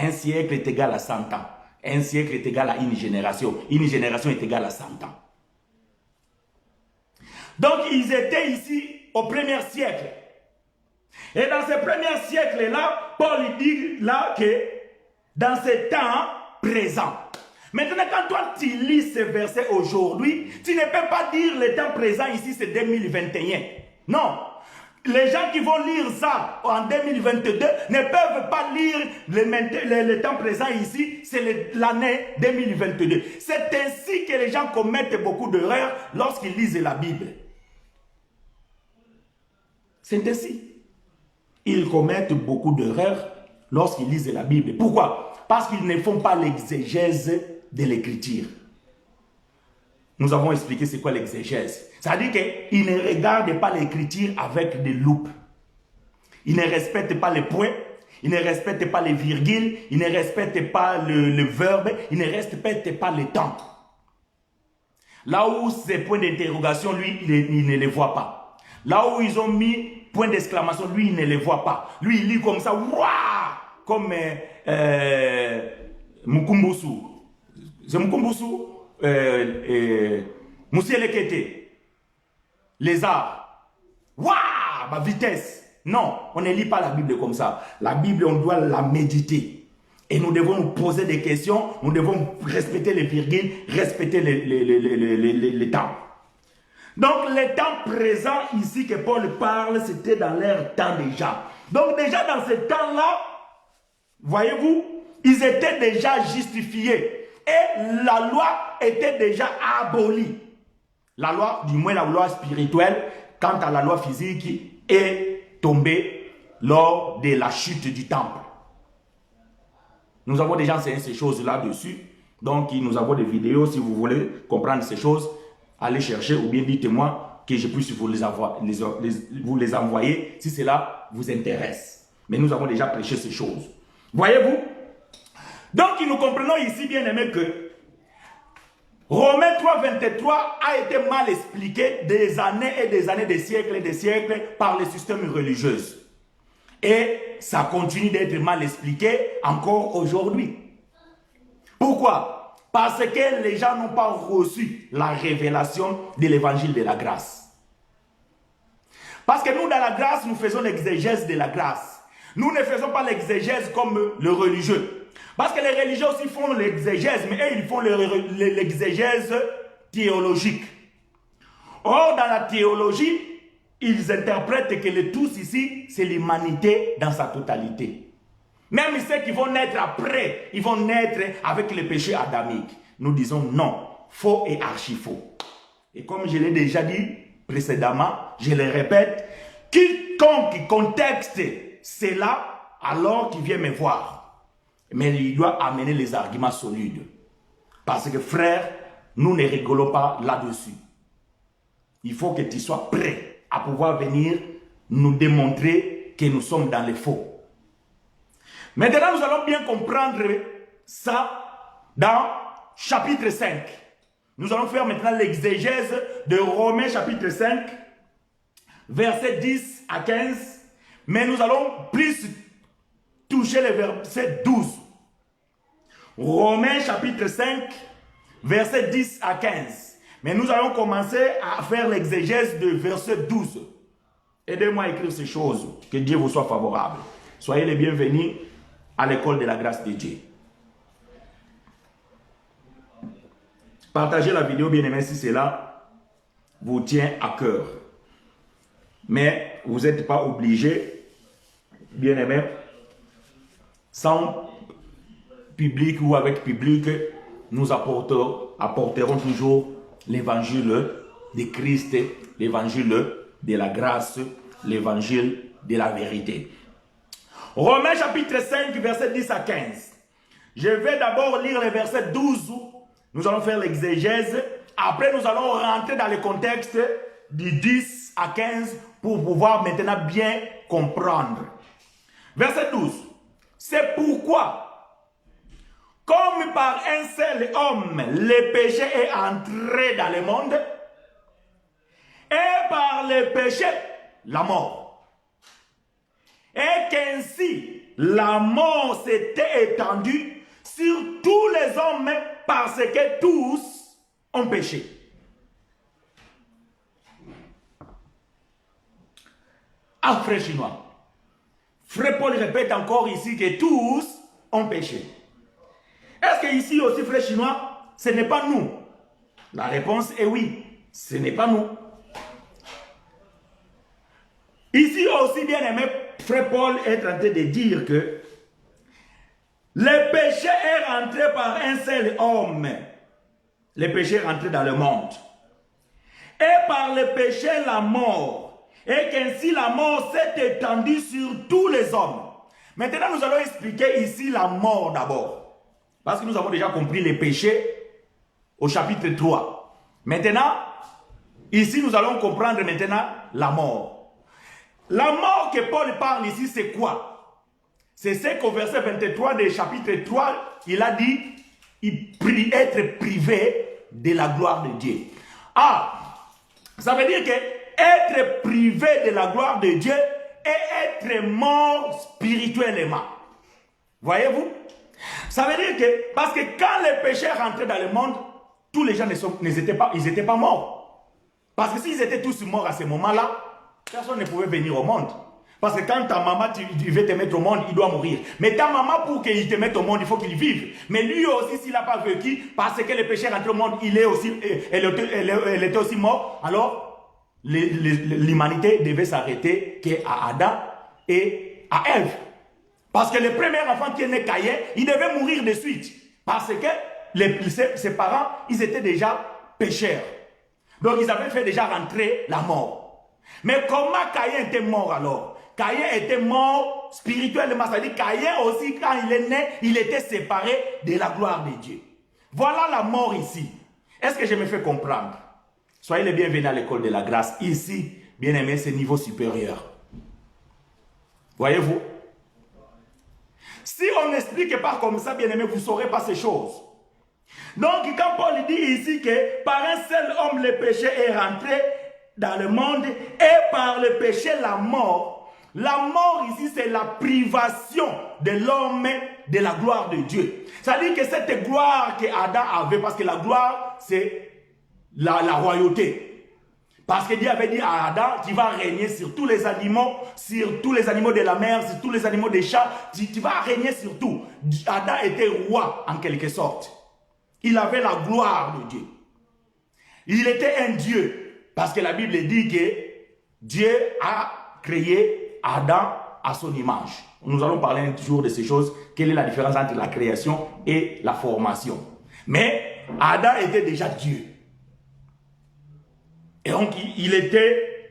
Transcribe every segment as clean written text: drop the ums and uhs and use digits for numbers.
Un siècle est égal à 100 ans. Un siècle est égal à une génération. Une génération est égale à 100 ans. Donc, ils étaient ici au premier siècle. Et dans ce premier siècle-là, Paul dit là que dans ce temps présent. Maintenant, quand toi tu lis ce verset aujourd'hui, tu ne peux pas dire le temps présent ici c'est 2021. Non. Les gens qui vont lire ça en 2022 ne peuvent pas lire le temps présent ici, c'est l'année 2022. C'est ainsi que les gens commettent beaucoup d'erreurs lorsqu'ils lisent la Bible. C'est ainsi. Ils commettent beaucoup d'erreurs lorsqu'ils lisent la Bible. Pourquoi? Parce qu'ils ne font pas l'exégèse de l'écriture. Nous avons expliqué c'est quoi l'exégèse. C'est-à-dire qu'ils ne regardent pas l'écriture avec des loupes. Ils ne respectent pas les points, ils ne respectent pas les virgules, ils ne respectent pas le verbe, ils ne respectent pas le temps. Là où ces points d'interrogation, lui, il ne les voit pas. Là où ils ont mis point d'exclamation, lui, il ne les voit pas. Lui, il lit comme ça, waouh, comme Mukumbusu. C'est Mukumbusu, Moussielekete, les arts. Waouh, ma vitesse. Non, on ne lit pas la Bible comme ça. La Bible, on doit la méditer. Et nous devons nous poser des questions, nous devons respecter les virgules, respecter les temps. Donc, le temps présent ici que Paul parle, c'était dans leur temps déjà. Donc, déjà dans ce temps-là, voyez-vous, ils étaient déjà justifiés. Et la loi était déjà abolie. La loi, du moins la loi spirituelle, quant à la loi physique, est tombée lors de la chute du temple. Nous avons déjà enseigné ces choses là-dessus. Donc, nous avons des vidéos. Si vous voulez comprendre ces choses, allez chercher ou bien dites-moi que je puisse vous les envoyer si cela vous intéresse. Mais nous avons déjà prêché ces choses. Voyez-vous? Donc, nous comprenons ici, bien aimé, que Romains 3, 23 a été mal expliqué des années et des années, des siècles et des siècles par les systèmes religieux. Et ça continue d'être mal expliqué encore aujourd'hui. Pourquoi? Parce que les gens n'ont pas reçu la révélation de l'évangile de la grâce. Parce que nous, dans la grâce, nous faisons l'exégèse de la grâce. Nous ne faisons pas l'exégèse comme le religieux. Parce que les religieux aussi font l'exégèse, mais eux, ils font l'exégèse théologique. Or, dans la théologie, ils interprètent que le tous ici, c'est l'humanité dans sa totalité. Même ceux qui vont naître après, ils vont naître avec le péché adamique. Nous disons non, faux et archi-faux. Et comme je l'ai déjà dit précédemment, je le répète, quiconque contexte cela, alors qu'il vient me voir. Mais il doit amener les arguments solides. Parce que frère, nous ne rigolons pas là-dessus. Il faut que tu sois prêt à pouvoir venir nous démontrer que nous sommes dans les faux. Maintenant, nous allons bien comprendre ça dans chapitre 5. Nous allons faire maintenant l'exégèse de Romains chapitre 5, versets 10 à 15. Mais nous allons plus toucher le verset 12. Romains chapitre 5, versets 10 à 15. Mais nous allons commencer à faire l'exégèse de verset 12. Aidez-moi à écrire ces choses. Que Dieu vous soit favorable. Soyez les bienvenus à l'école de la grâce de Dieu. Partagez la vidéo, bien aimé, si cela vous tient à cœur. Mais vous n'êtes pas obligé, bien aimé, sans public ou avec public, nous apporterons toujours l'évangile de Christ, l'évangile de la grâce, l'évangile de la vérité. Romains chapitre 5, verset 10 à 15. Je vais d'abord lire le verset 12. Nous allons faire l'exégèse. Après, nous allons rentrer dans le contexte du 10 à 15 pour pouvoir maintenant bien comprendre. Verset 12. C'est pourquoi, comme par un seul homme, le péché est entré dans le monde, et par le péché, la mort. Et qu'ainsi, la mort s'était étendue sur tous les hommes parce que tous ont péché. Ah, frère chinois. Frère Paul répète encore ici que tous ont péché. Est-ce que ici aussi, frère chinois, ce n'est pas nous? La réponse est oui, ce n'est pas nous. Ici aussi, bien aimé, frère Paul est en train de dire que le péché est rentré par un seul homme. Le péché est rentré dans le monde. Et par le péché, la mort. Et qu'ainsi la mort s'est étendue sur tous les hommes. Maintenant, nous allons expliquer ici la mort d'abord. Parce que nous avons déjà compris les péchés au chapitre 3. Maintenant, ici, nous allons comprendre maintenant la mort. La mort que Paul parle ici, c'est quoi? C'est ce qu'au verset 23 du chapitre 3, il a dit, être privé de la gloire de Dieu. Ah, ça veut dire que être privé de la gloire de Dieu et être mort spirituellement. Voyez-vous? Ça veut dire que, parce que quand les péchés rentraient dans le monde, tous les gens n'étaient pas morts. Parce que s'ils étaient tous morts à ce moment-là, personne ne pouvait venir au monde. Parce que quand ta maman veut te mettre au monde, il doit mourir. Mais ta maman, pour qu'il te mette au monde, il faut qu'il vive. Mais lui aussi, s'il n'a pas vécu, parce que les péchés rentrent au monde, elle était aussi mort, alors l'humanité devait s'arrêter qu'à Adam et à Ève. Parce que le premier enfant qui est né Caïn, il devait mourir de suite. Parce que ses parents, ils étaient déjà pécheurs. Donc ils avaient fait déjà rentrer la mort. Mais comment Caïn était mort alors? Caïn était mort spirituellement. C'est-à-dire Caïn aussi, quand il est né, il était séparé de la gloire de Dieu. Voilà la mort ici. Est-ce que je me fais comprendre? Soyez les bienvenus à l'école de la grâce. Ici, bien aimé, c'est niveau supérieur. Voyez-vous? Si on n'explique pas comme ça, bien aimé, vous ne saurez pas ces choses. Donc, quand Paul dit ici que par un seul homme, le péché est rentré dans le monde et par le péché, la mort. La mort ici, c'est la privation de l'homme de la gloire de Dieu. C'est-à-dire que cette gloire qu'Adam avait, parce que la gloire, c'est la royauté. Parce que Dieu avait dit à Adam, tu vas régner sur tous les animaux de la mer, sur tous les animaux des champs, tu vas régner sur tout. Adam était roi en quelque sorte. Il avait la gloire de Dieu. Il était un Dieu. Parce que la Bible dit que Dieu a créé Adam à son image. Nous allons parler un jour de ces choses. Quelle est la différence entre la création et la formation? Mais Adam était déjà Dieu. Et donc, il était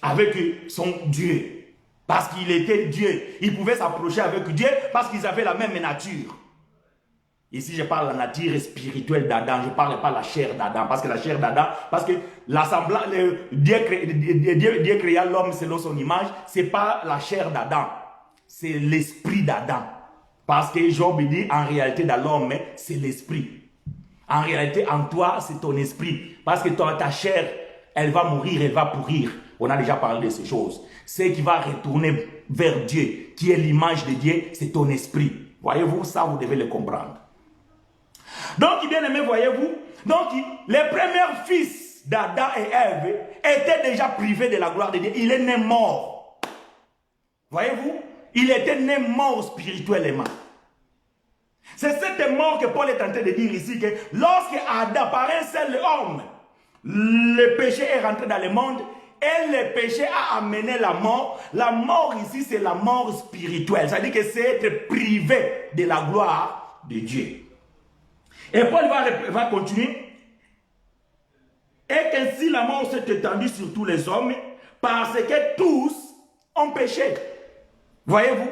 avec son Dieu. Parce qu'il était Dieu. Il pouvait s'approcher avec Dieu parce qu'ils avaient la même nature. Ici, je parle de la nature spirituelle d'Adam. Je ne parle pas de la chair d'Adam. Parce que la chair d'Adam, parce que l'assemblage, Dieu créa l'homme selon son image. Ce n'est pas la chair d'Adam. C'est l'esprit d'Adam. Parce que Job dit, en réalité, dans l'homme, c'est l'esprit. En réalité, en toi, c'est ton esprit. Parce que ta chair, elle va mourir, elle va pourrir. On a déjà parlé de ces choses. Ce qui va retourner vers Dieu, qui est l'image de Dieu, c'est ton esprit. Voyez-vous, ça, vous devez le comprendre. Donc, bien aimé, voyez-vous, donc, les premiers fils d'Adam et Ève étaient déjà privés de la gloire de Dieu. Il est né mort. Voyez-vous, il était né mort spirituellement. C'est cette mort que Paul est en train de dire ici, que lorsque Adam, par un seul homme, le péché est rentré dans le monde, et le péché a amené la mort. La mort ici, c'est la mort spirituelle. C'est-à-dire que c'est être privé de la gloire de Dieu. Et Paul va continuer. Et qu'ainsi la mort s'est étendue sur tous les hommes, parce que tous ont péché. Voyez-vous?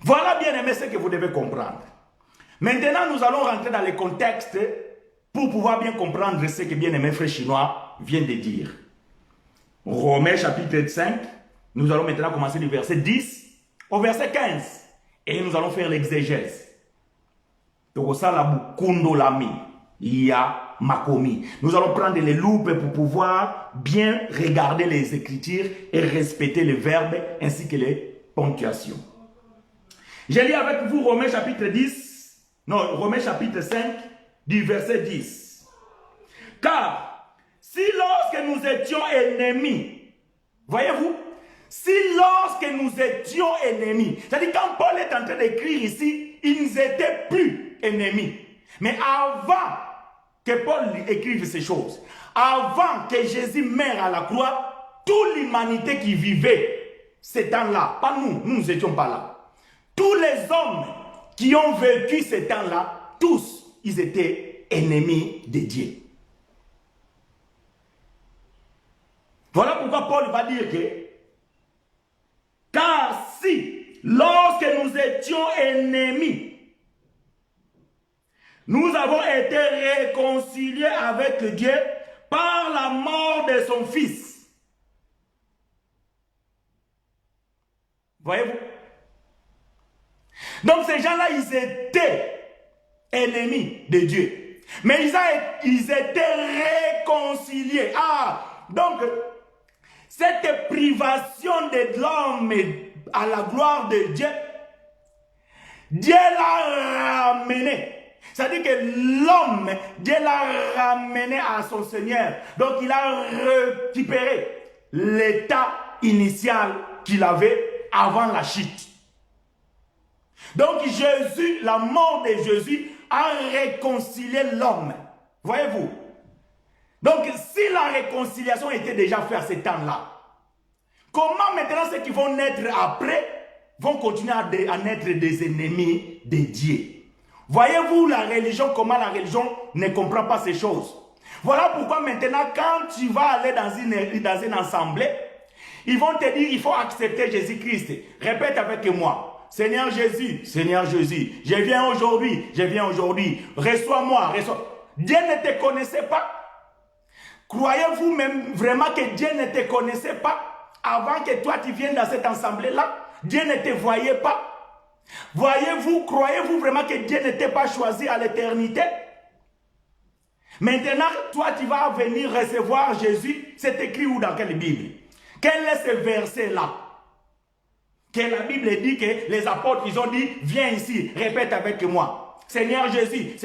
Voilà, bien aimé, ce que vous devez comprendre. Maintenant, nous allons rentrer dans le contexte pour pouvoir bien comprendre ce que bien aimé frère chinois vient de dire. Romains chapitre 5, nous allons maintenant commencer du verset 10 au verset 15. Et nous allons faire l'exégèse. Nous allons prendre les loupes pour pouvoir bien regarder les Écritures et respecter les verbes ainsi que les ponctuations. Je lis avec vous Romains chapitre 10, non, Romains chapitre 5, du verset 10. Car, si lorsque nous étions ennemis, voyez-vous, si lorsque nous étions ennemis, c'est-à-dire quand Paul est en train d'écrire ici, ils n'étaient plus ennemis. Mais avant que Paul écrive ces choses, avant que Jésus meure à la croix, toute l'humanité qui vivait ces temps-là, pas nous, nous n'étions pas là. Tous les hommes qui ont vécu ces temps-là, tous, ils étaient ennemis de Dieu. Voilà pourquoi Paul va dire que, car si, lorsque nous étions ennemis, nous avons été réconciliés avec Dieu par la mort de son Fils. Voyez-vous? Donc ces gens-là, ils étaient ennemis de Dieu. Mais ils étaient réconciliés. Ah, donc, cette privation de l'homme à la gloire de Dieu, Dieu l'a ramené. C'est-à-dire que l'homme, Dieu l'a ramené à son Seigneur. Donc il a récupéré l'état initial qu'il avait avant la chute. Donc Jésus, la mort de Jésus a réconcilié l'homme. Voyez-vous? Donc si la réconciliation était déjà faite à ce temps-là, comment maintenant ceux qui vont naître après vont continuer à naître des ennemis de Dieu? Voyez-vous la religion, comment la religion ne comprend pas ces choses? Voilà pourquoi maintenant, quand tu vas aller dans une assemblée, ils vont te dire, il faut accepter Jésus-Christ. Répète avec moi, Seigneur Jésus, je viens aujourd'hui, reçois-moi, reçois. Dieu ne te connaissait pas? Croyez-vous même vraiment que Dieu ne te connaissait pas avant que toi tu viennes dans cette assemblée-là? Dieu ne te voyait pas? Voyez-vous, croyez-vous vraiment que Dieu n'était pas choisi à l'éternité? Maintenant, toi, tu vas venir recevoir Jésus. C'est écrit où dans quelle Bible? Quel est ce verset-là? Que la Bible dit que les apôtres, ils ont dit, viens ici, répète avec moi. Seigneur Jésus,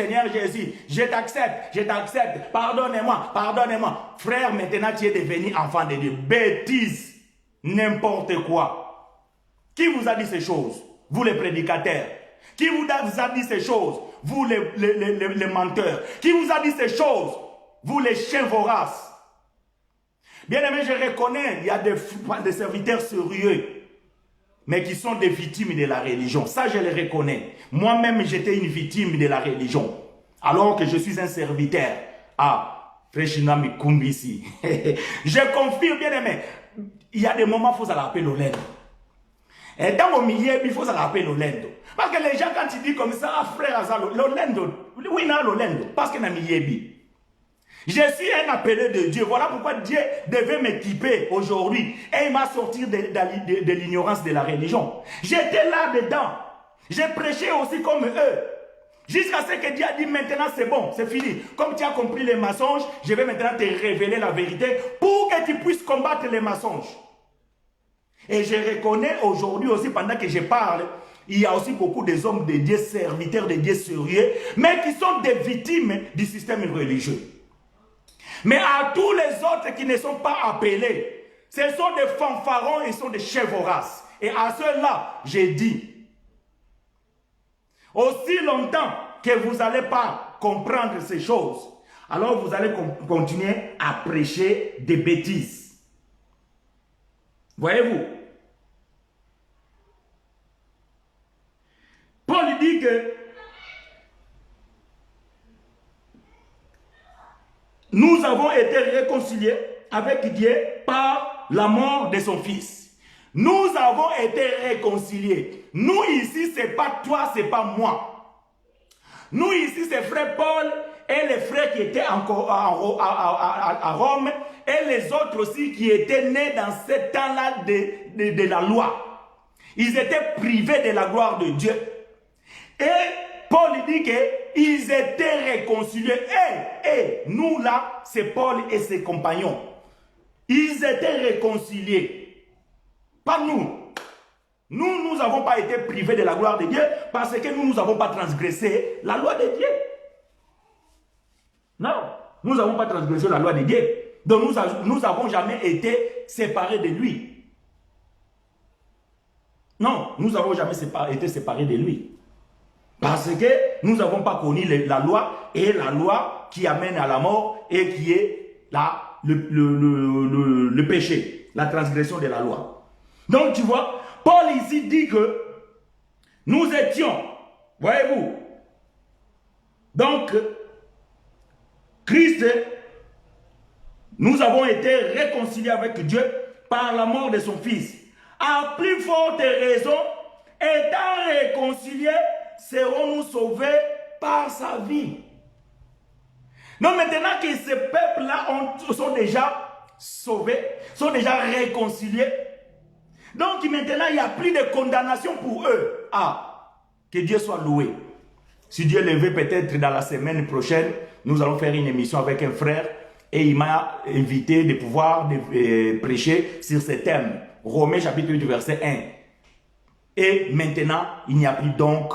je t'accepte, pardonne-moi, pardonne-moi. Frère, maintenant tu es devenu enfant de Dieu. Bêtise, n'importe quoi. Qui vous a dit ces choses? Vous les prédicateurs. Qui vous a dit ces choses? Vous les menteurs. Qui vous a dit ces choses? Vous les chiens voraces. Bien aimé, je reconnais, il y a des serviteurs sérieux, mais qui sont des victimes de la religion. Ça, je les reconnais. Moi-même, j'étais une victime de la religion. Alors que je suis un serviteur. Ah, frère Shinami Kumbisi. Je confirme, bien aimé, il y a des moments où il faut s'appeler l'olendo. Et dans le milieu, il faut s'appeler l'olendo. Parce que les gens, quand ils disent comme ça, ah, frère, l'olendo, oui, non, l'olendo, parce que dans le milieu, je suis un appelé de Dieu. Voilà pourquoi Dieu devait m'équiper aujourd'hui. Et il m'a sorti de l'ignorance de la religion. J'étais là-dedans. J'ai prêché aussi comme eux. Jusqu'à ce que Dieu a dit maintenant c'est bon, c'est fini. Comme tu as compris les mensonges, je vais maintenant te révéler la vérité pour que tu puisses combattre les mensonges. Et je reconnais aujourd'hui aussi, pendant que je parle, il y a aussi beaucoup des hommes de Dieu, serviteurs de Dieu sérieux, mais qui sont des victimes du système religieux. Mais à tous les autres qui ne sont pas appelés, ce sont des fanfarons et sont des chefs voraces. Et à ceux-là, j'ai dit, aussi longtemps que vous n'allez pas comprendre ces choses, alors vous allez continuer à prêcher des bêtises. Voyez-vous? Paul dit que nous avons été réconciliés avec Dieu par la mort de son Fils. Nous avons été réconciliés. Nous ici, ce n'est pas toi, ce n'est pas moi. Nous ici, c'est frère Paul et les frères qui étaient encore à Rome et les autres aussi qui étaient nés dans ce temps-là de la loi. Ils étaient privés de la gloire de Dieu. Et Paul dit qu'ils étaient réconciliés. Et nous là, c'est Paul et ses compagnons. Ils étaient réconciliés. Pas nous. Nous n'avons pas été privés de la gloire de Dieu parce que nous n'avons pas transgressé la loi de Dieu. Non, nous n'avons pas transgressé la loi de Dieu. Donc nous n'avons jamais été séparés de lui. Non, nous n'avons jamais été séparés de lui. Parce que nous n'avons pas connu la loi, et la loi qui amène à la mort et qui est le péché, la transgression de la loi. Donc tu vois, Paul ici dit que nous étions, voyez-vous, donc Christ, nous avons été réconciliés avec Dieu par la mort de son Fils. À plus forte raison, étant réconciliés, serons-nous sauvés par sa vie. Donc maintenant que ces peuples-là sont déjà sauvés, sont déjà réconciliés, donc maintenant il n'y a plus de condamnation pour eux. Ah, que Dieu soit loué. Si Dieu le veut, peut-être dans la semaine prochaine, nous allons faire une émission avec un frère et il m'a invité de pouvoir prêcher sur ce thème. Romains chapitre 8 verset 1. Et maintenant, il n'y a plus donc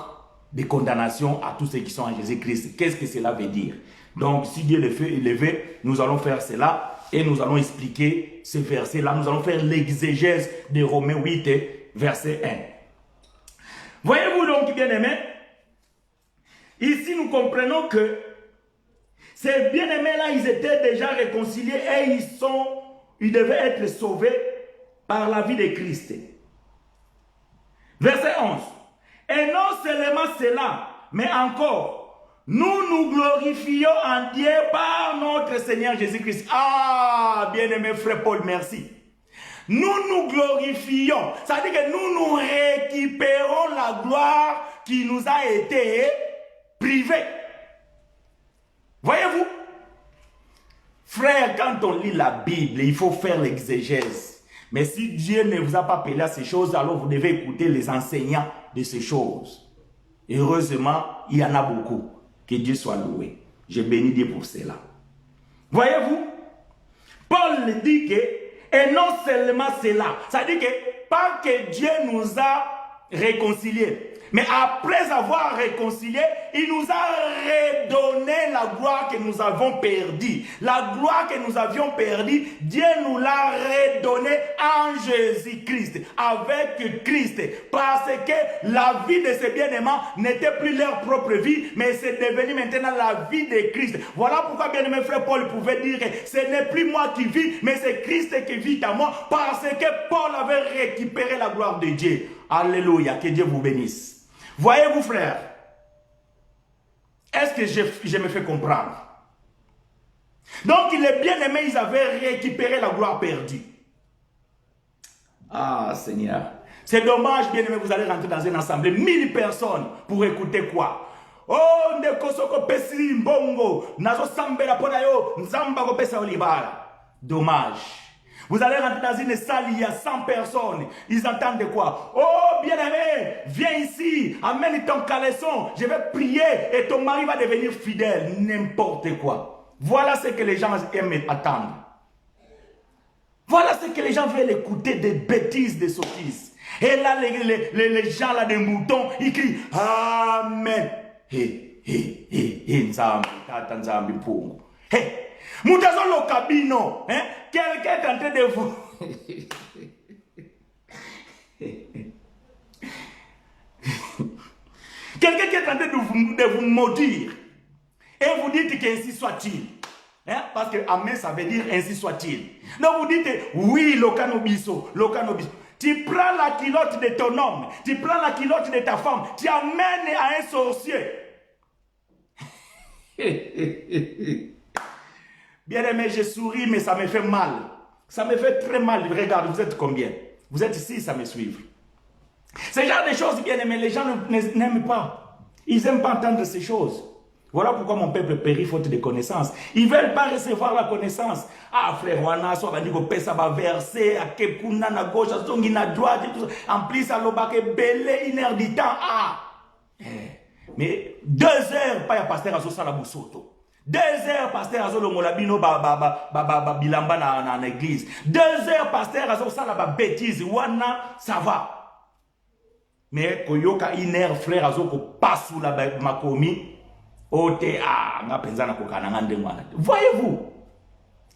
de condamnation à tous ceux qui sont en Jésus-Christ. Qu'est-ce que cela veut dire? Donc, si Dieu le veut, nous allons faire cela et nous allons expliquer ce verset-là. Nous allons faire l'exégèse de Romains 8 verset 1. Voyez-vous donc, bien-aimés, ici nous comprenons que ces bien-aimés-là, ils étaient déjà réconciliés et ils devaient être sauvés par la vie de Christ. Verset 11. Et non seulement cela, mais encore, nous nous glorifions en Dieu par notre Seigneur Jésus-Christ. Ah, bien-aimé frère Paul, merci. Nous nous glorifions. Ça veut dire que nous récupérons la gloire qui nous a été privée. Voyez-vous? Frère, quand on lit la Bible, il faut faire l'exégèse. Mais si Dieu ne vous a pas appelé à ces choses, alors vous devez écouter les enseignants de ces choses. Heureusement, il y en a beaucoup. Que Dieu soit loué. Je bénis Dieu pour cela. Voyez-vous? Paul dit que, et non seulement cela, ça dit que, pas que Dieu nous a réconciliés, mais après avoir réconcilié, il nous a redonné la gloire que nous avons perdue. La gloire que nous avions perdue, Dieu nous l'a redonnée en Jésus-Christ, avec Christ. Parce que la vie de ces bien-aimants n'était plus leur propre vie, mais c'est devenu maintenant la vie de Christ. Voilà pourquoi bien-aimé frère Paul pouvait dire, ce n'est plus moi qui vis, mais c'est Christ qui vit en moi, parce que Paul avait récupéré la gloire de Dieu. Alléluia, que Dieu vous bénisse. Voyez-vous, frère, est-ce que je me fais comprendre? Donc, les bien-aimés, ils avaient récupéré la gloire perdue. Ah, Seigneur. C'est dommage, bien-aimés, vous allez rentrer dans une assemblée, 1000 personnes, pour écouter quoi? Oh, ndekosoko pesi mbongo, nazo sambela pona yo, nzamba ko pesa olibala. Dommage. Vous allez rentrer dans une salle, il y a 100 personnes. Ils entendent quoi? Oh, bien-aimé, viens ici, amène ton caleçon, je vais prier et ton mari va devenir fidèle. N'importe quoi. Voilà ce que les gens aiment attendre. Voilà ce que les gens veulent écouter, des bêtises, des sottises. Et là, les gens, là, des moutons, ils crient Amen. Hé, hé, hé, hé, nzambi, tata nzambi mpungu. Hé. Moutazo lo cabino, hein? Quelqu'un est en train de vous. Quelqu'un qui est en train de vous maudire. Et vous dites qu'ainsi soit-il. Hein? Parce que Amen, ça veut dire ainsi soit-il. Donc vous dites oui, lokanobiso, lokanobiso. Tu prends la culotte de ton homme, tu prends la culotte de ta femme, tu amènes à un sorcier. Bien aimé, je souris, mais ça me fait mal. Ça me fait très mal. Regarde, vous êtes combien? Vous êtes ici, ça me suit. Ce genre de choses, bien aimé, les gens n'aiment pas. Ils n'aiment pas entendre ces choses. Voilà pourquoi mon peuple périt faute de connaissances. Ils ne veulent pas recevoir la connaissance. Ah, frère, Wana, soit va dire que ça va verser, à Kepuna, à gauche, à droite, et tout ça. En plus, à l'obake, belé, une heure du temps. Ah! Mais 2 heures, pas y a pasteur à Sosa la Boussoto. 2 heures, pasteur Azo le Molabino bilamba na l'église. 2 heures, pasteur Azo ça la bêtise. Wana, ça va. Mais koyoka iner frère azoko passe la makomi ote a nga penzana kokana ndengwana. Voyez-vous?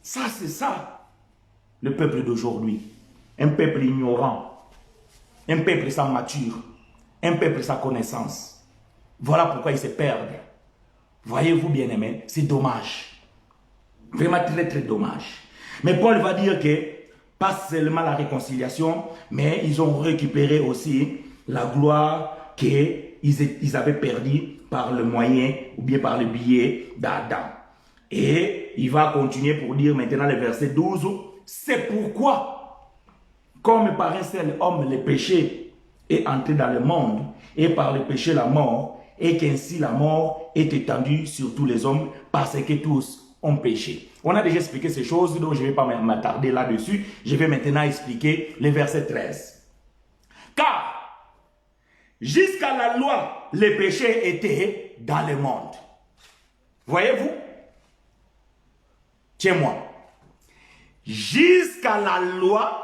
Ça c'est ça le peuple d'aujourd'hui. Un peuple ignorant, un peuple sans mature, un peuple sans connaissance. Voilà pourquoi ils se perdent. Voyez-vous bien aimé, c'est dommage. Vraiment très très dommage. Mais Paul va dire que pas seulement la réconciliation, mais ils ont récupéré aussi la gloire qu'ils avaient perdue par le moyen ou bien par le biais d'Adam. Et il va continuer pour dire maintenant le verset 12, c'est pourquoi, comme par un seul homme le péché est entré dans le monde, et par le péché la mort, et qu'ainsi la mort est étendue sur tous les hommes, parce que tous ont péché. On a déjà expliqué ces choses, donc je ne vais pas m'attarder là-dessus. Je vais maintenant expliquer le verset 13. Car, jusqu'à la loi, les péchés étaient dans le monde. Voyez-vous? Tiens-moi. Jusqu'à la loi,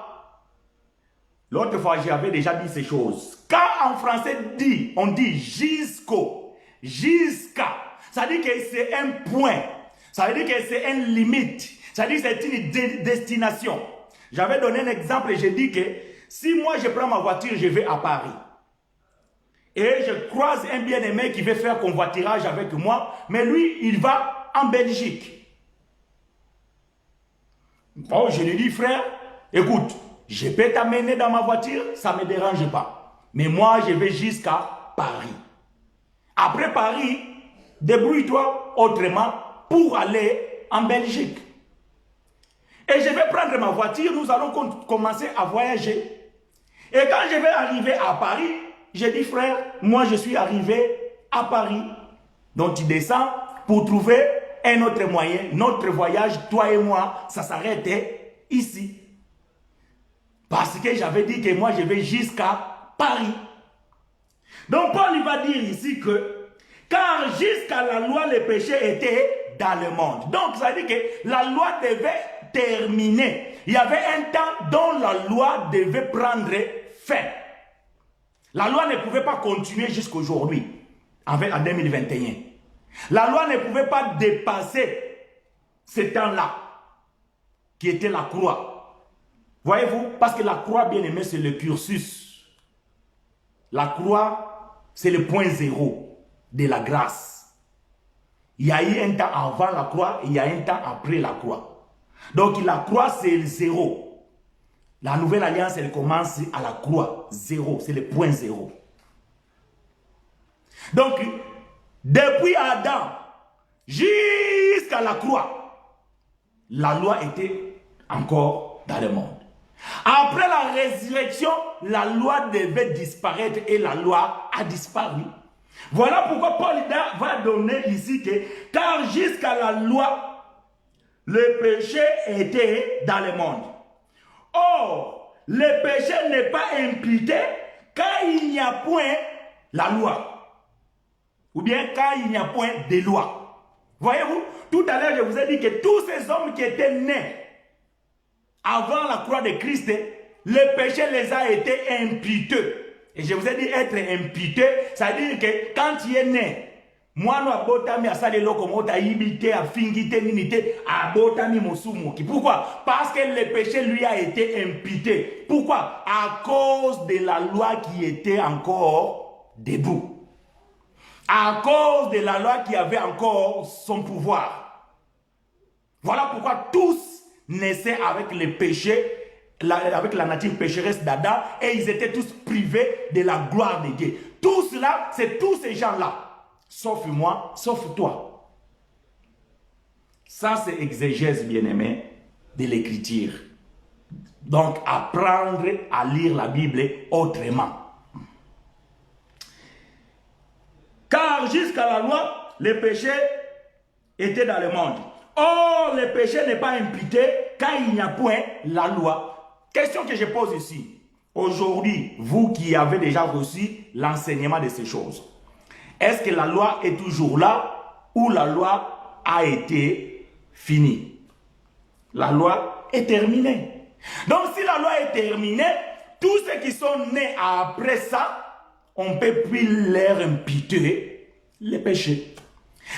l'autre fois j'avais déjà dit ces choses. Quand en français on dit jusqu'au, jusqu'à, ça veut dire que c'est un point. Ça veut dire que c'est une limite. Ça veut dire que c'est une destination. J'avais donné un exemple et j'ai dit que si moi je prends ma voiture, je vais à Paris. Et je croise un bien-aimé qui veut faire convoiturage avec moi, mais lui, il va en Belgique. Bon, je lui dis, frère, écoute, je peux t'amener dans ma voiture, ça ne me dérange pas. Mais moi, je vais jusqu'à Paris. Après Paris, débrouille-toi autrement pour aller en Belgique. Et je vais prendre ma voiture, nous allons commencer à voyager. Et quand je vais arriver à Paris, je dis frère, moi je suis arrivé à Paris. Donc tu descends pour trouver un autre moyen. Notre voyage, toi et moi, ça s'arrêtait ici. Parce que j'avais dit que moi je vais jusqu'à Paris. Donc Paul il va dire ici que car jusqu'à la loi, les péchés étaient dans le monde. Donc, ça veut dire que la loi devait terminer. Il y avait un temps dont la loi devait prendre fin. La loi ne pouvait pas continuer jusqu'aujourd'hui, en 2021. La loi ne pouvait pas dépasser ce temps-là, qui était la croix. Voyez-vous, parce que la croix, bien aimé, c'est le cursus. La croix, c'est le point zéro de la grâce. Il y a eu un temps avant la croix et il y a un temps après la croix. Donc la croix c'est le zéro. La nouvelle alliance elle commence à la croix. Zéro, c'est le point zéro. Donc depuis Adam jusqu'à la croix, la loi était encore dans le monde. Après la résurrection, la loi devait disparaître et la loi a disparu. Voilà pourquoi Paul va donner ici que, car jusqu'à la loi, le péché était dans le monde. Or, le péché n'est pas imputé quand il n'y a point la loi. Ou bien quand il n'y a point de loi. Voyez-vous, tout à l'heure je vous ai dit que tous ces hommes qui étaient nés avant la croix de Christ, le péché les a été imputés. Et je vous ai dit être imputé, ça veut dire que quand tu es né, moi no abotami asale loko mota ibite afingite ninite abotami mosumuki. Pourquoi? Parce que le péché lui a été imputé. Pourquoi? À cause de la loi qui était encore debout. À cause de la loi qui avait encore son pouvoir. Voilà pourquoi tous naissaient avec le péché, avec la nature pécheresse d'Adam, et ils étaient tous privés de la gloire de Dieu. Tout cela, c'est tous ces gens-là, sauf moi, sauf toi. Ça, c'est exégèse, bien-aimé, de l'écriture. Donc, apprendre à lire la Bible autrement. Car jusqu'à la loi, le péché était dans le monde. Or, le péché n'est pas imputé quand il n'y a point la loi. Question que je pose ici. Aujourd'hui, vous qui avez déjà reçu l'enseignement de ces choses, est-ce que la loi est toujours là ou la loi a été finie? La loi est terminée. Donc si la loi est terminée, tous ceux qui sont nés après ça on ne peut plus leur imputer les péchés.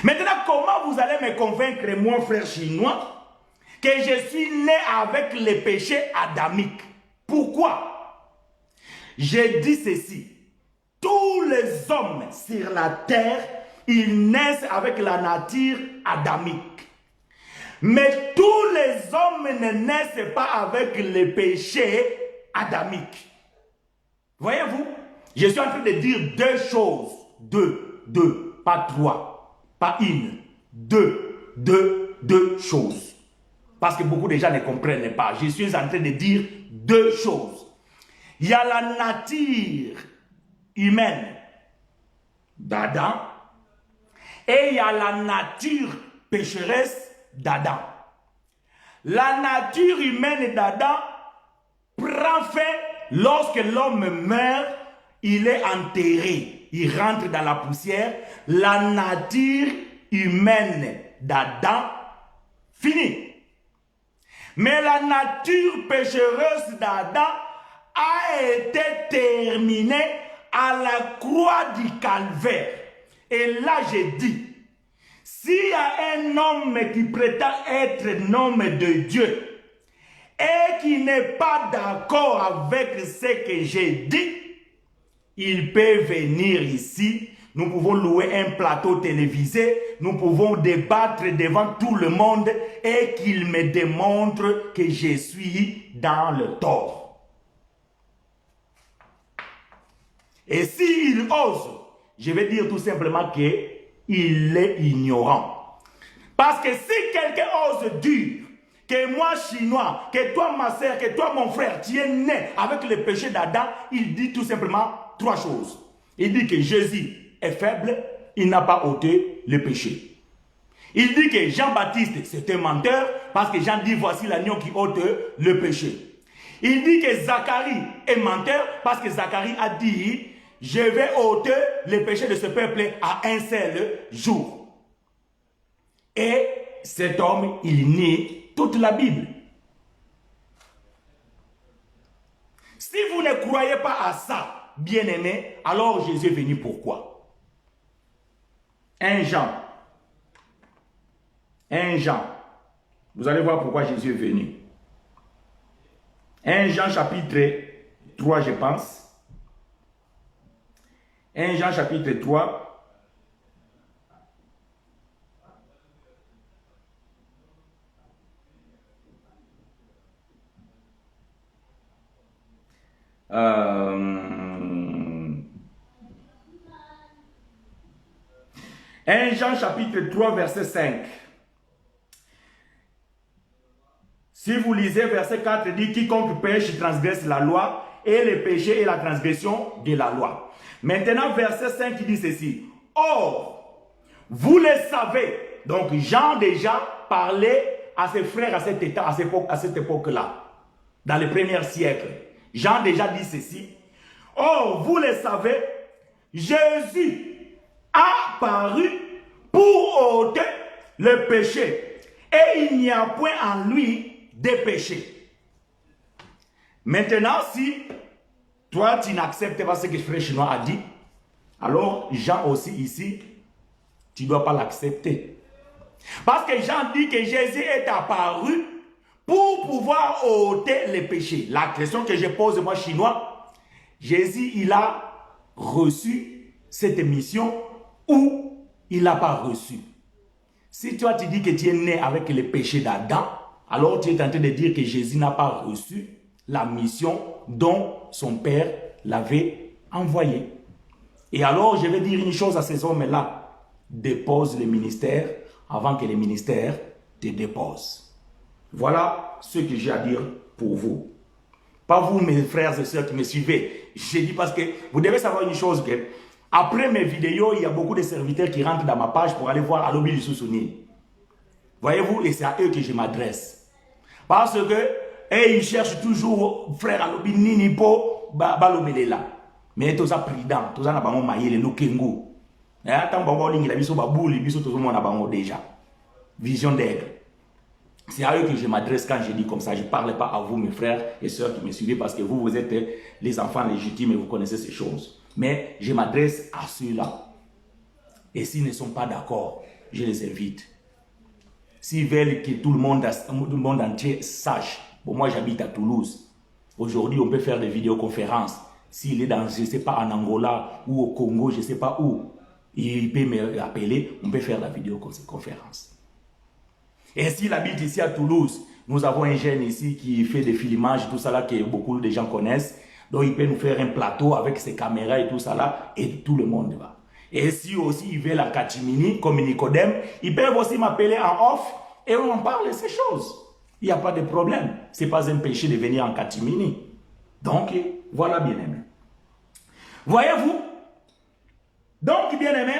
Maintenant, comment vous allez me convaincre, moi, frère chinois, que je suis né avec les péchés adamiques? Pourquoi? J'ai dit ceci. Tous les hommes sur la terre, ils naissent avec la nature adamique. Mais tous les hommes ne naissent pas avec les péchés adamiques. Voyez-vous? Je suis en train de dire deux choses. Deux, pas trois, pas une. Deux choses. Parce que beaucoup de gens ne comprennent pas. Je suis en train de dire deux choses. Il y a la nature humaine d'Adam et il y a la nature pécheresse d'Adam. La nature humaine d'Adam prend fin lorsque l'homme meurt, il est enterré, il rentre dans la poussière. La nature humaine d'Adam finit. Mais la nature péchereuse d'Adam a été terminée à la croix du calvaire. Et là, j'ai dit, s'il y a un homme qui prétend être un homme de Dieu et qui n'est pas d'accord avec ce que j'ai dit, il peut venir ici. Nous pouvons louer un plateau télévisé, nous pouvons débattre devant tout le monde et qu'il me démontre que je suis dans le tort. Et s'il ose, je vais dire tout simplement qu'il est ignorant. Parce que si quelqu'un ose dire que moi, chinois, que toi, ma soeur, que toi, mon frère, tu es né avec le péché d'Adam, il dit tout simplement trois choses. Il dit que Jésus est faible, il n'a pas ôté le péché. Il dit que Jean-Baptiste, c'est un menteur, parce que Jean dit, voici l'agneau qui ôte le péché. Il dit que Zacharie est menteur, parce que Zacharie a dit, je vais ôter le péché de ce peuple à un seul jour. Et cet homme, il nie toute la Bible. Si vous ne croyez pas à ça, bien-aimé, alors Jésus est venu pourquoi? 1 Jean. Vous allez voir pourquoi Jésus est venu. 1 Jean chapitre 3, je pense. 1 Jean chapitre 3. Jean chapitre 3 verset 5. Si vous lisez verset 4, il dit quiconque pêche transgresse la loi et le péché est la transgression de la loi. Maintenant verset 5 il dit ceci. Or, vous le savez. Donc Jean déjà parlait à ses frères à cette époque-là, dans les premiers siècles. Jean déjà dit ceci. Or, vous le savez, Jésus a paru pour ôter le péché. Et il n'y a point en lui de péché. Maintenant, si toi, tu n'acceptes pas ce que le frère chinois a dit, alors Jean aussi ici, tu ne dois pas l'accepter. Parce que Jean dit que Jésus est apparu pour pouvoir ôter les péchés. La question que je pose, moi, chinois, Jésus, il a reçu cette mission ou il n'a pas reçu. Si toi, tu dis que tu es né avec les péchés d'Adam, alors tu es en train de dire que Jésus n'a pas reçu la mission dont son Père l'avait envoyé. Et alors, je vais dire une chose à ces hommes-là. Dépose le ministère avant que le ministère te dépose. Voilà ce que j'ai à dire pour vous. Pas vous, mes frères et sœurs qui me suivez. Je dis parce que vous devez savoir une chose que après mes vidéos, il y a beaucoup de serviteurs qui rentrent dans ma page pour aller voir Alobi du Sousouni. Voyez-vous, et c'est à eux que je m'adresse. Parce que ils cherchent toujours frère Alobi Nini po balobelela. Mais tous ça prudent, tous ça n'a pas mon maillé le kengu. Tant bon ligne la biso babouli biso tout le monde a bango déjà. Vision d'aigle. C'est à eux que je m'adresse quand je dis comme ça. Je ne parle pas à vous, mes frères et sœurs qui me suivez, parce que vous êtes les enfants légitimes et vous connaissez ces choses. Mais je m'adresse à ceux-là. Et s'ils ne sont pas d'accord, je les invite. S'ils veulent que tout le monde entier sache, bon, moi j'habite à Toulouse. Aujourd'hui, on peut faire des vidéoconférences. S'il est dans, je ne sais pas, en Angola ou au Congo, je ne sais pas où, il peut m'appeler, on peut faire la vidéoconférence. Et s'il habite ici à Toulouse, nous avons un jeune ici qui fait des filmages, tout ça là, que beaucoup de gens connaissent. Donc il peut nous faire un plateau avec ses caméras et tout ça là, et tout le monde va. Et si aussi ils veulent la catimini, comme Nicodème, ils peuvent aussi m'appeler en off et on en parle de ces choses. Il n'y a pas de problème. Ce n'est pas un péché de venir en catimini. Donc, voilà, bien-aimé. Voyez-vous? Donc, bien-aimé,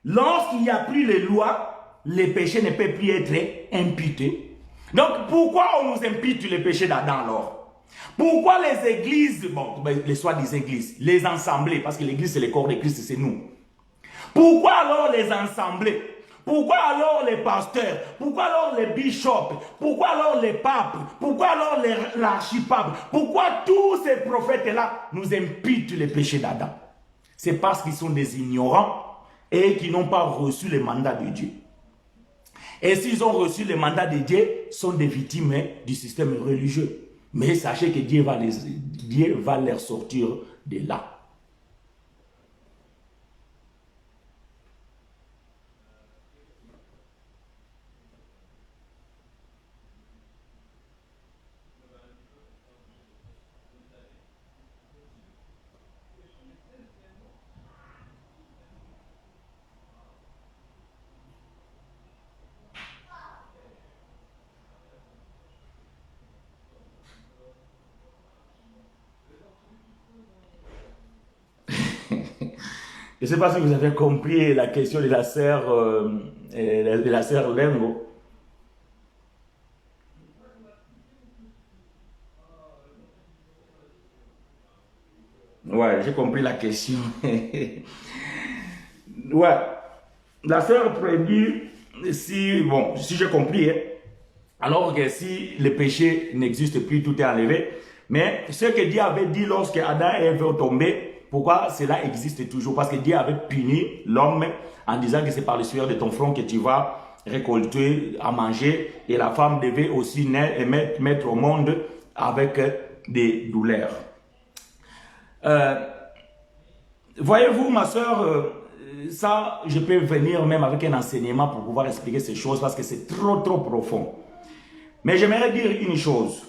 lorsqu'il n'y a plus les lois, les péchés ne peuvent plus être imputés. Donc, pourquoi on nous impute les péchés d'Adam alors? Pourquoi les églises, bon, les soi-disant églises, les assemblées, parce que l'église c'est le corps de Christ, c'est nous. Pourquoi alors les assemblées? Pourquoi alors les pasteurs? Pourquoi alors les bishops? Pourquoi alors les papes? Pourquoi alors l'archipape? Pourquoi tous ces prophètes-là nous imputent les péchés d'Adam? C'est parce qu'ils sont des ignorants et qui n'ont pas reçu le mandat de Dieu. Et s'ils ont reçu le mandat de Dieu, sont des victimes du système religieux. Mais sachez que Dieu va les sortir de là. Je ne sais pas si vous avez compris la question de la sœur Lengo. Ouais, j'ai compris la question. Ouais, la sœur prédit, si j'ai compris, hein, alors que si le péché n'existe plus, tout est enlevé. Mais ce que Dieu avait dit lorsque Adam et Ève ont tombé, pourquoi cela existe toujours? Parce que Dieu avait puni l'homme en disant que c'est par le sueur de ton front que tu vas récolter à manger. Et la femme devait aussi mettre au monde avec des douleurs. Voyez-vous, ma soeur, ça, je peux venir même avec un enseignement pour pouvoir expliquer ces choses parce que c'est trop profond. Mais j'aimerais dire une chose.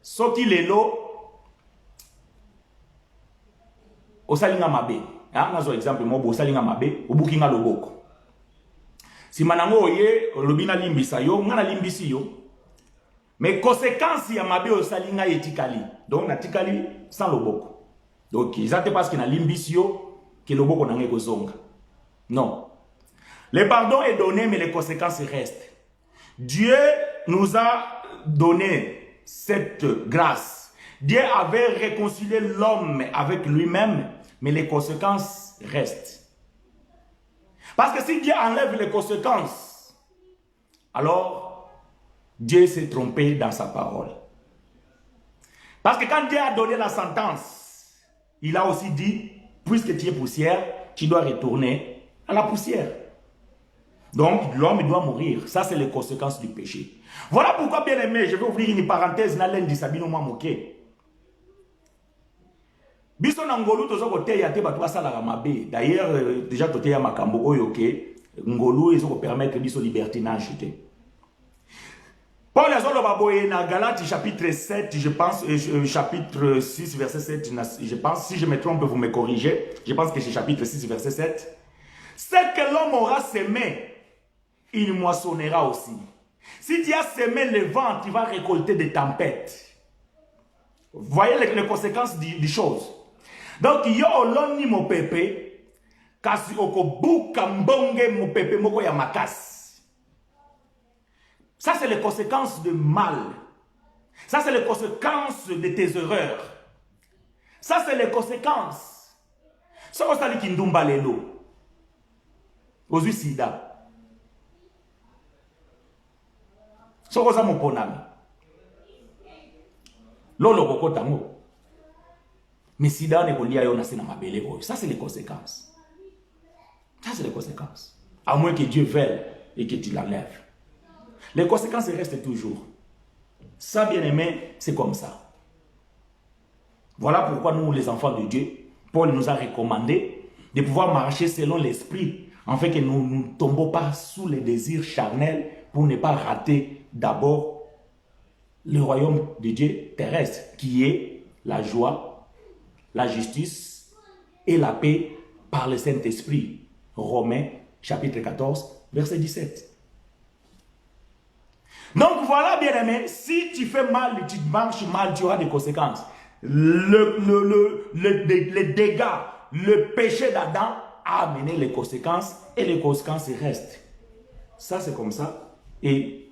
Soki lelo, osalinga mabe. Nazo exemple mo osalinga mabe, obukinga loboko. Si manango oye, lobina limbisa yo, ngana limbisi yo. Mais conséquence ya mabe osalinga etikali. Donc natikali sans loboko. Donc ils ont parce qu'il na limbisi yo que loboko nangé kozonga. Non. Le pardon est donné mais les conséquences restent. Dieu nous a donné cette grâce. Dieu avait réconcilié l'homme avec lui-même, mais les conséquences restent. Parce que si Dieu enlève les conséquences, alors Dieu s'est trompé dans sa parole. Parce que quand Dieu a donné la sentence, il a aussi dit, puisque tu es poussière, tu dois retourner à la poussière. Donc, l'homme doit mourir. Ça, c'est les conséquences du péché. Voilà pourquoi, bien aimé, je vais ouvrir une parenthèse. D'ailleurs, déjà, tu as makambo oyoke. Ngolu, ils ont permettre de libertinage. Paul dans Galates chapitre 7, je pense, chapitre 6, verset 7, je pense, si je me trompe, vous me corrigez. Je pense que c'est chapitre 6, verset 7. Ce que l'homme aura semé, il moissonnera aussi. Si tu as semé le vent, tu vas récolter des tempêtes. Vous voyez les conséquences des choses. Donc, yo oloni mo pepe, kasi okobuka mbonge mo pepe moko ya makas. Ça, c'est les conséquences de mal. Ça, c'est les conséquences de tes erreurs. Ça, c'est les conséquences. Ce que ça dit kindumba lelo. Ozui sida. Sokoza moponami. Lolo koko tango. Mais si dans les colis, on a ça dans ma belle, ça c'est les conséquences. Ça c'est les conséquences. À moins que Dieu veuille et que tu l'enlèves. Les conséquences restent toujours. Ça, bien aimé, c'est comme ça. Voilà pourquoi nous, les enfants de Dieu, Paul nous a recommandé de pouvoir marcher selon l'esprit, afin que nous ne tombons pas sous les désirs charnels pour ne pas rater d'abord le royaume de Dieu terrestre, qui est la joie, la justice et la paix par le Saint-Esprit. Romains, chapitre 14, verset 17. Donc voilà, bien aimé, si tu fais mal, tu marches mal, tu auras des conséquences. Les dégâts, le péché d'Adam a amené les conséquences et les conséquences restent. Ça, c'est comme ça et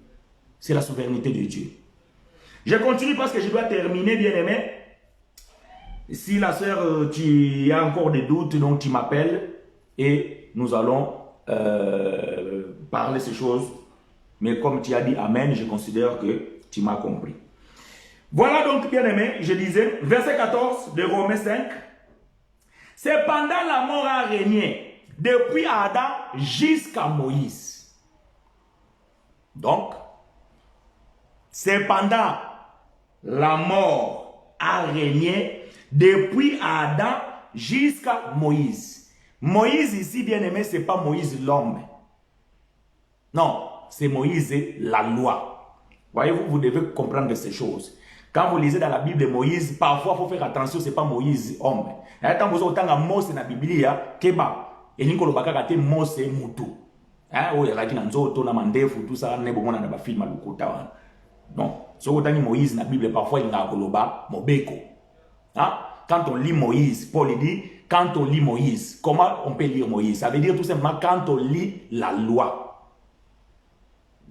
c'est la souveraineté de Dieu. Je continue parce que je dois terminer, bien aimé. Si la sœur, tu as encore des doutes, donc tu m'appelles et nous allons parler ces choses. Mais comme tu as dit Amen, je considère que tu m'as compris. Voilà donc, bien aimé, je disais, verset 14 de Romains 5. Cependant, la mort a régné depuis Adam jusqu'à Moïse. Donc, cependant, la mort a régné depuis Adam jusqu'à Moïse. Moïse ici, bien aimé, ce n'est pas Moïse l'homme. Non, c'est Moïse la loi. Voyez-vous, vous devez comprendre ces choses. Quand vous lisez dans la Bible de Moïse, parfois il faut faire attention, ce n'est pas Moïse homme. Quand vous entendez Mose dans la Bible, Keba, et Nicolas Bakakate Mose Moutou. Oh, il y a tout ça, non, si vous entendez Moïse dans la Bible, parfois il y a Mobeko. Quand on lit Moïse, Paul dit, quand on lit Moïse, comment on peut lire Moïse? Ça veut dire tout simplement quand on lit la loi.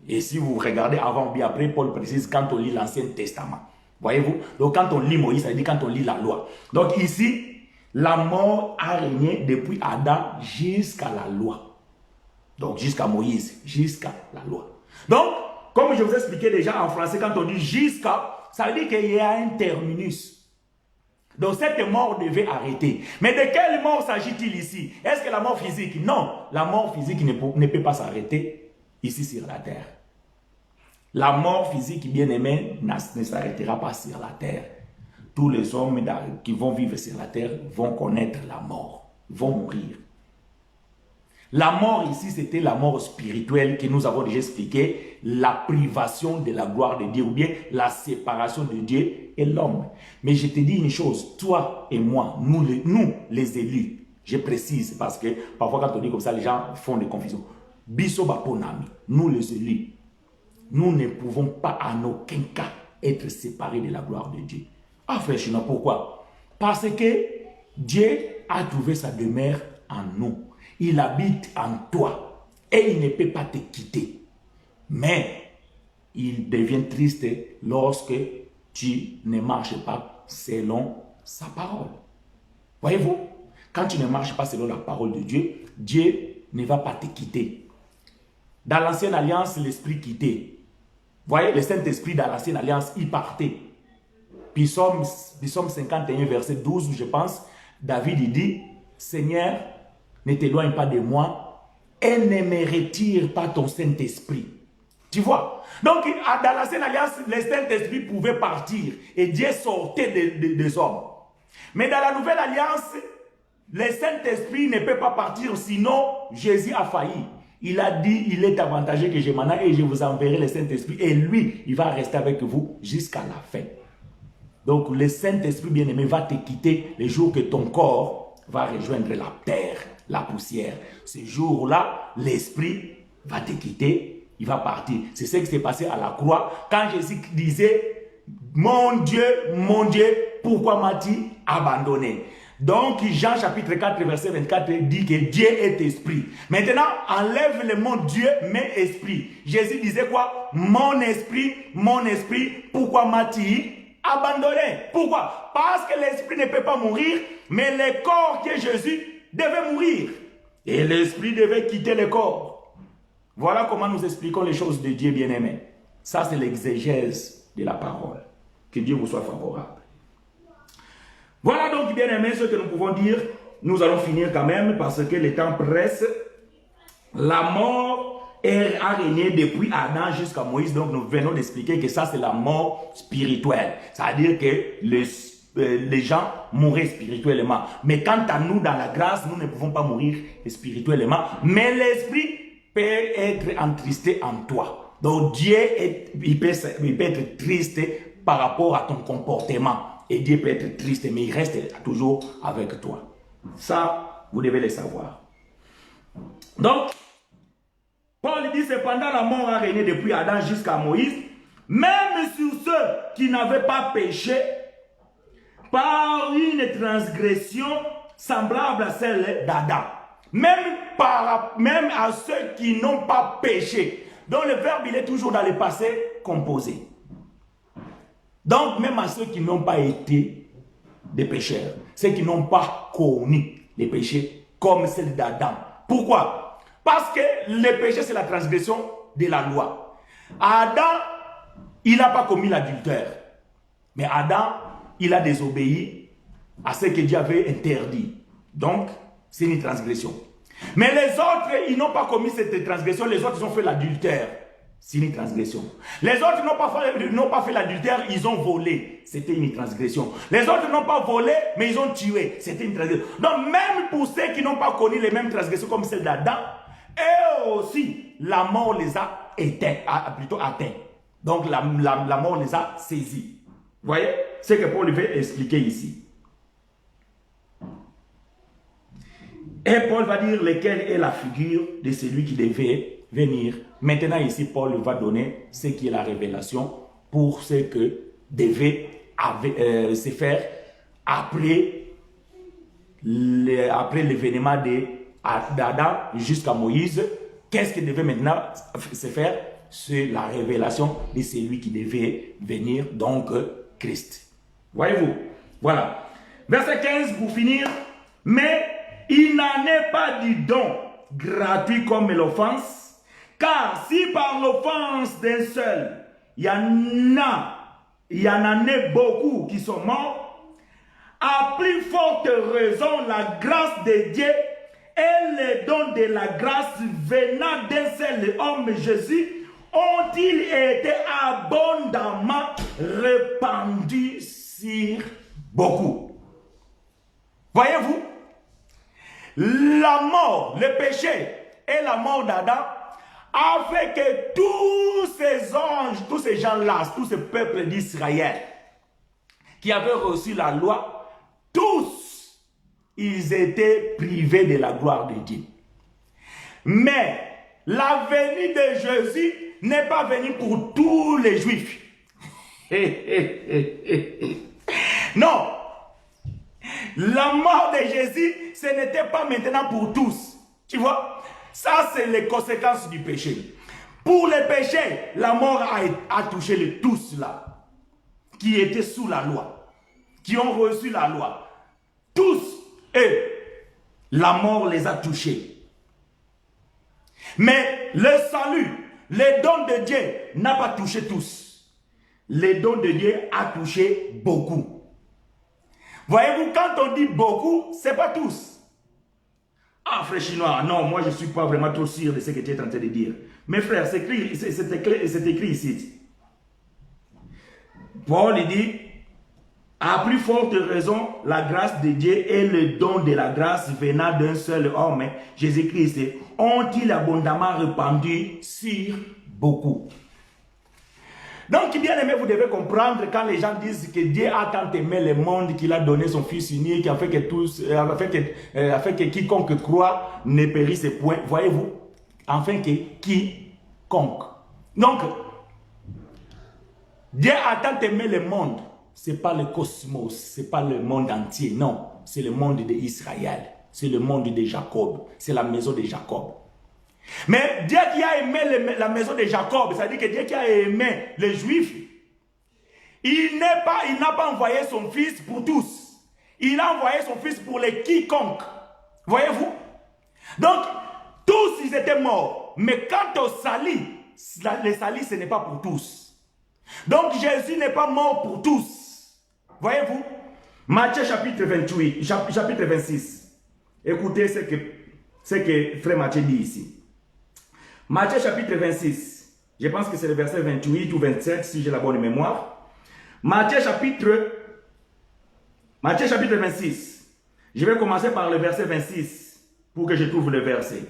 Et si vous regardez avant puis après, Paul précise quand on lit l'Ancien Testament. Voyez-vous? Donc quand on lit Moïse, ça veut dire quand on lit la loi. Donc ici, la mort a régné depuis Adam jusqu'à la loi. Donc jusqu'à Moïse, jusqu'à la loi. Donc, comme je vous ai expliqué déjà en français, quand on dit jusqu'à, ça veut dire qu'il y a un terminus. Donc cette mort devait arrêter. Mais de quelle mort s'agit-il ici? Est-ce que la mort physique? Non, la mort physique ne peut pas s'arrêter ici sur la terre. La mort physique, bien aimé, ne s'arrêtera pas sur la terre. Tous les hommes qui vont vivre sur la terre vont connaître la mort, vont mourir. La mort ici, c'était la mort spirituelle que nous avons déjà expliqué, la privation de la gloire de Dieu ou bien la séparation de Dieu et l'homme. Mais je te dis une chose, toi et moi, nous les élus, je précise parce que parfois quand on dit comme ça, les gens font des confusions. Biso baponami, nous les élus, nous ne pouvons pas en aucun cas être séparés de la gloire de Diah. Ah frère Chino, pourquoi? Parce que Dieu a trouvé sa demeure en nous. Il habite en toi et il ne peut pas te quitter. Mais il devient triste lorsque tu ne marches pas selon sa parole. Voyez-vous, quand tu ne marches pas selon la parole de Dieu, Dieu ne va pas te quitter. Dans l'ancienne alliance, l'esprit quittait. Voyez, le Saint-Esprit dans l'ancienne alliance, il partait. Psaume 51, verset 12, je pense, David il dit, Seigneur, ne t'éloigne pas de moi et ne me retire pas ton Saint-Esprit. Tu vois? Donc, dans l'ancienne alliance, le Saint-Esprit pouvait partir et Dieu sortait des hommes. Mais dans la nouvelle alliance, le Saint-Esprit ne peut pas partir, sinon Jésus a failli. Il a dit, il est avantageux que je m'en aille et je vous enverrai le Saint-Esprit. Et lui, il va rester avec vous jusqu'à la fin. Donc, le Saint-Esprit bien-aimé va te quitter le jour que ton corps va rejoindre la terre, la poussière. Ce jour-là, l'Esprit va te quitter, il va partir. C'est ce qui s'est passé à la croix. Quand Jésus disait, mon Dieu, pourquoi m'as-tu abandonné? Donc, Jean chapitre 4, verset 24 dit que Dieu est esprit. Maintenant, enlève le mot Dieu, mais esprit. Jésus disait quoi? Mon esprit, pourquoi m'as-tu abandonné? Pourquoi? Parce que l'esprit ne peut pas mourir, mais le corps que Jésus devait mourir. Et l'esprit devait quitter le corps. Voilà comment nous expliquons les choses de Dieu bien-aimé. Ça, c'est l'exégèse de la parole. Que Dieu vous soit favorable. Voilà donc, bien aimé, ce que nous pouvons dire. Nous allons finir quand même parce que le temps presse. La mort a régné depuis Adam jusqu'à Moïse. Donc, nous venons d'expliquer que ça, c'est la mort spirituelle. C'est-à-dire que les gens mouraient spirituellement. Mais quant à nous, dans la grâce, nous ne pouvons pas mourir spirituellement. Mais l'esprit peut être entristé en toi. Donc, Dieu, il peut être triste par rapport à ton comportement. Et Dieu peut être triste, mais il reste toujours avec toi. Ça, vous devez le savoir. Donc, Paul dit, cependant, la mort a régné depuis Adam jusqu'à Moïse, même sur ceux qui n'avaient pas péché, par une transgression semblable à celle d'Adam. Même à ceux qui n'ont pas péché. Donc, le verbe, il est toujours dans le passé composé. Donc, même à ceux qui n'ont pas été des pécheurs, ceux qui n'ont pas connu les péchés comme celle d'Adam. Pourquoi? Parce que le péché, c'est la transgression de la loi. Adam, il n'a pas commis l'adultère. Mais Adam, il a désobéi à ce que Dieu avait interdit. Donc, c'est une transgression. Mais les autres, ils n'ont pas commis cette transgression. Les autres, ils ont fait l'adultère. C'est une transgression. Les autres n'ont pas fait l'adultère, ils ont volé. C'était une transgression. Les autres n'ont pas volé, mais ils ont tué. C'était une transgression. Donc, même pour ceux qui n'ont pas connu les mêmes transgressions comme celle d'Adam, eux aussi, la mort les a atteints. Donc, la mort les a saisis. Vous voyez? C'est ce que Paul veut expliquer ici. Et Paul va dire lequel est la figure de celui qui devait venir. Maintenant ici, Paul va donner ce qui est la révélation pour ce que devait se faire après l'événement d'Adam jusqu'à Moïse. Qu'est-ce qui devait maintenant se faire? C'est la révélation de celui qui devait venir, donc Christ. Voyez-vous? Voilà. Verset 15 pour finir. Mais il n'en est pas du don gratuit comme l'offense. Car si par l'offense d'un seul, il y en a beaucoup qui sont morts, à plus forte raison, la grâce de Dieu et les dons de la grâce venant d'un seul homme, Jésus, ont-ils été abondamment répandus sur beaucoup. Voyez-vous, la mort, le péché et la mort d'Adam a fait que tous ces anges, tous ces gens-là, tous ces peuples d'Israël qui avaient reçu la loi, tous, ils étaient privés de la gloire de Dieu. Mais la venue de Jésus n'est pas venue pour tous les Juifs. Non. La mort de Jésus, ce n'était pas maintenant pour tous. Tu vois? Ça, c'est les conséquences du péché. Pour les péchés, la mort a touché les tous là, qui étaient sous la loi, qui ont reçu la loi. Tous, eux, la mort les a touchés. Mais le salut, les dons de Dieu n'a pas touché tous. Les dons de Dieu a touché beaucoup. Voyez-vous, quand on dit beaucoup, ce n'est pas tous. Ah, frère chinois, non, moi je ne suis pas vraiment trop sûr de ce que tu es en train de dire. Mes frères, c'est écrit ici. Paul dit, à plus forte raison, la grâce de Dieu et le don de la grâce venant d'un seul homme, Jésus-Christ, ont-ils abondamment répandu sur beaucoup. Donc, bien aimé, vous devez comprendre quand les gens disent que Dieu a tant aimé le monde qu'il a donné son Fils unique, afin que quiconque croit ne périsse point. Voyez-vous, afin que quiconque. Donc, Dieu a tant aimé le monde. Ce n'est pas le cosmos, ce n'est pas le monde entier, non. C'est le monde d'Israël, c'est le monde de Jacob, c'est la maison de Jacob. Mais Dieu qui a aimé la maison de Jacob, c'est-à-dire que Dieu qui a aimé les Juifs, il n'a pas envoyé son Fils pour tous. Il a envoyé son Fils pour les quiconques. Voyez-vous? Donc, tous ils étaient morts. Mais quant au salut, le salut ce n'est pas pour tous. Donc, Jésus n'est pas mort pour tous. Voyez-vous? Matthieu chapitre 28, chapitre 26. Écoutez ce que frère Matthieu dit ici. Matthieu chapitre 26. Je pense que c'est le verset 28 ou 27 si j'ai la bonne mémoire. Matthieu chapitre 26. Je vais commencer par le verset 26 pour que je trouve le verset.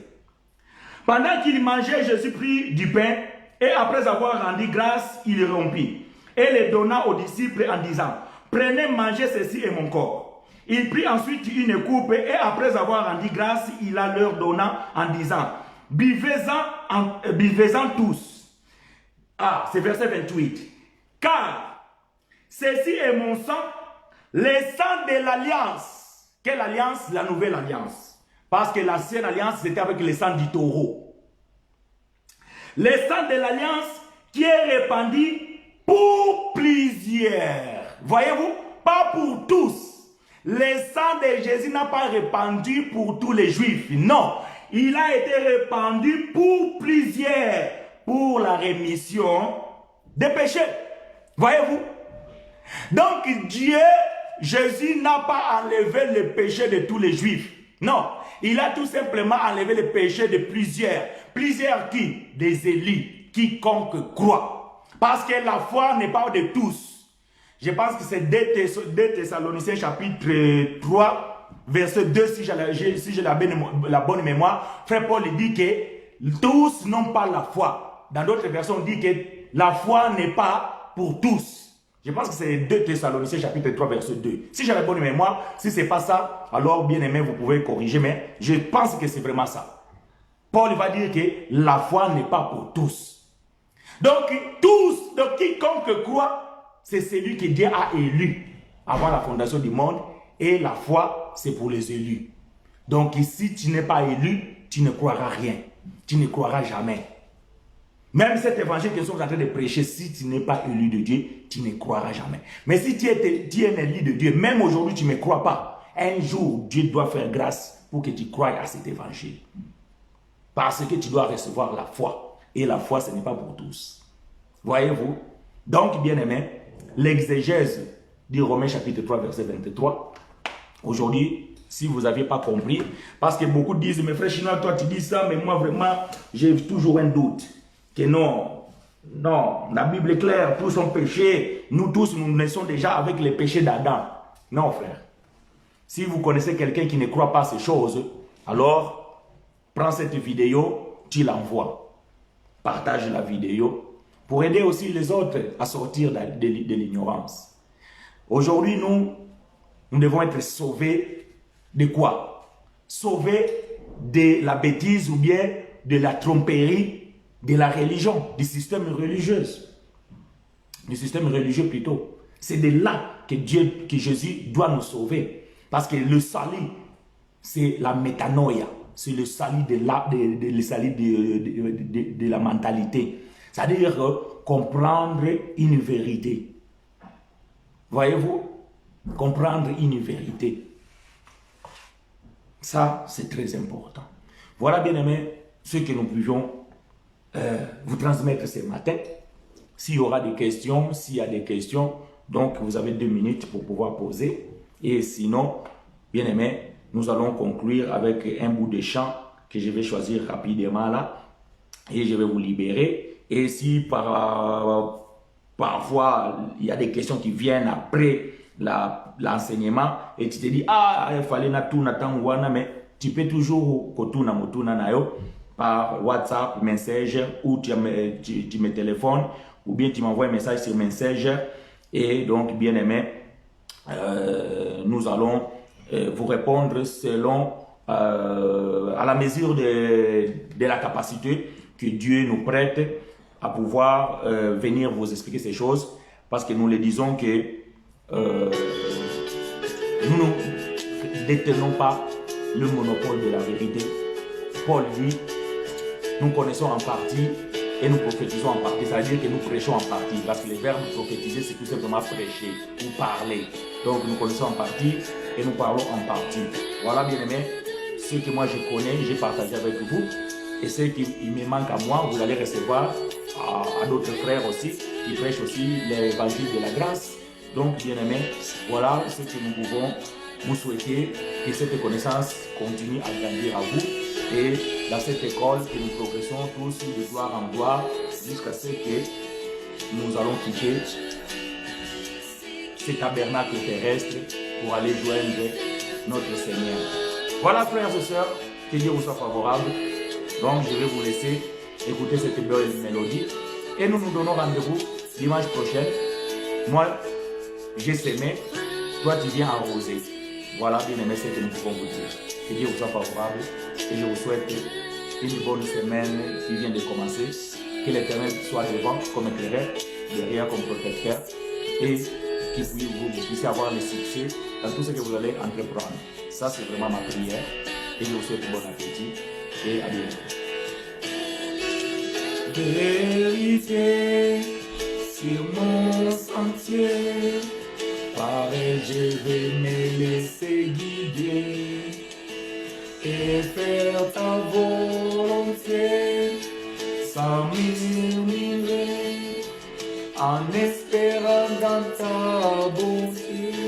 Pendant qu'il mangeait, Jésus prit du pain et après avoir rendu grâce, il le rompit et le donna aux disciples en disant, prenez, mangez, ceci est mon corps. Il prit ensuite une coupe et après avoir rendu grâce, il la leur donna en disant, buvez-en tous. Ah, c'est verset 28. Car ceci est mon sang, le sang de l'alliance. Quelle alliance? La nouvelle alliance. Parce que l'ancienne alliance, c'était avec le sang du taureau. Le sang de l'alliance qui est répandu pour plusieurs. Voyez-vous? Pas pour tous. Le sang de Jésus n'a pas répandu pour tous les juifs. Non. Il a été répandu pour plusieurs. Pour la rémission des péchés. Voyez-vous? Donc Dieu, Jésus n'a pas enlevé le péché de tous les juifs. Non. Il a tout simplement enlevé le péché de plusieurs. Plusieurs qui? Des élus. Quiconque croit. Parce que la foi n'est pas de tous. Je pense que c'est 2 Thessaloniciens chapitre 3, verset 2, si j'ai la bonne mémoire. Frère Paul dit que tous n'ont pas la foi. Dans d'autres versions, on dit que la foi n'est pas pour tous. Je pense que c'est 2 Thessaloniciens chapitre 3 verset 2. Si j'ai la bonne mémoire, si ce n'est pas ça, alors bien aimé, vous pouvez corriger, mais je pense que c'est vraiment ça. Paul va dire que la foi n'est pas pour tous. Donc tous, donc quiconque croit, c'est celui que Dieu a élu avant la fondation du monde, et la foi, c'est pour les élus. Donc si tu n'es pas élu, tu ne croiras rien. Tu ne croiras jamais. Même cet évangile que nous sommes en train de prêcher, si tu n'es pas élu de Dieu, tu ne croiras jamais. Mais si tu es un élu de Dieu, même aujourd'hui tu ne me crois pas, un jour Dieu doit faire grâce pour que tu croies à cet évangile. Parce que tu dois recevoir la foi. Et la foi, ce n'est pas pour tous. Voyez-vous? Donc, bien aimé, l'exégèse du Romains chapitre 3, verset 23. Aujourd'hui, si vous n'aviez pas compris, parce que beaucoup disent, mais frère Chinois, toi tu dis ça, mais moi vraiment, j'ai toujours un doute. Que non, la Bible est claire, tous ont péché, nous tous nous naissons déjà avec les péchés d'Adam. Non frère, si vous connaissez quelqu'un qui ne croit pas ces choses, alors prends cette vidéo, tu l'envoies, partage la vidéo, pour aider aussi les autres à sortir de l'ignorance. Aujourd'hui nous devons être sauvés de quoi? Sauvés de la bêtise ou bien de la tromperie de la religion, du système religieux. Du système religieux plutôt. C'est de là que Jésus doit nous sauver. Parce que le salut, c'est la métanoïa. C'est le salut de la mentalité. C'est-à-dire comprendre une vérité. Voyez-vous? Comprendre une vérité. Ça, c'est très important. Voilà, bien aimé, ce que nous pouvions vous transmettre ce matin. S'il y aura des questions, s'il y a des questions, donc vous avez 2 minutes pour pouvoir poser. Et sinon, bien aimé, nous allons conclure avec un bout de chant que je vais choisir rapidement là. Et je vais vous libérer. Et si parfois il y a des questions qui viennent après l'enseignement et tu te dis, ah, il fallait tout n'attendre, mais tu peux toujours kotuna motuna nayo par WhatsApp, Messenger, ou tu me téléphones, ou bien tu m'envoies un message sur Messenger. Et donc, bien aimé, nous allons vous répondre selon, à la mesure de la capacité que Dieu nous prête à pouvoir venir vous expliquer ces choses. Parce que nous le disons que nous ne détenons pas le monopole de la vérité. Paul dit, nous connaissons en partie et nous prophétisons en partie. Ça veut dire que nous prêchons en partie. Parce que le verbe prophétiser, c'est tout simplement prêcher ou parler. Donc nous connaissons en partie et nous parlons en partie. Voilà, bien aimé, ce que moi je connais, j'ai partagé avec vous. Et ce qui me manque à moi, vous allez recevoir à d'autres frères aussi, qui prêchent aussi l'évangile de la grâce. Donc, bien aimé, voilà ce que nous pouvons vous souhaiter, que cette connaissance continue à grandir à vous. Et dans cette école, que nous progressons tous de gloire en gloire jusqu'à ce que nous allons quitter ce tabernacle terrestre pour aller joindre notre Seigneur. Voilà, frères et sœurs, que Dieu vous soit favorable. Donc, je vais vous laisser écouter cette belle mélodie. Et nous nous donnons rendez-vous dimanche prochain. Moi, j'ai semé, toi tu viens arroser. Voilà, bien aimé, ce que nous pouvons vous dire. Que Dieu vous soit favorable et je vous souhaite une bonne semaine qui vient de commencer. Que l'Éternel soit devant comme éclaireur, derrière comme protecteur et que vous puissiez avoir le succès dans tout ce que vous allez entreprendre. Ça, c'est vraiment ma prière et je vous souhaite bon appétit et à bientôt. Vérité sur mon sentier, pareil, je vais me laisser guider et faire ta volonté sans murmurer, en espérant dans ta bonté.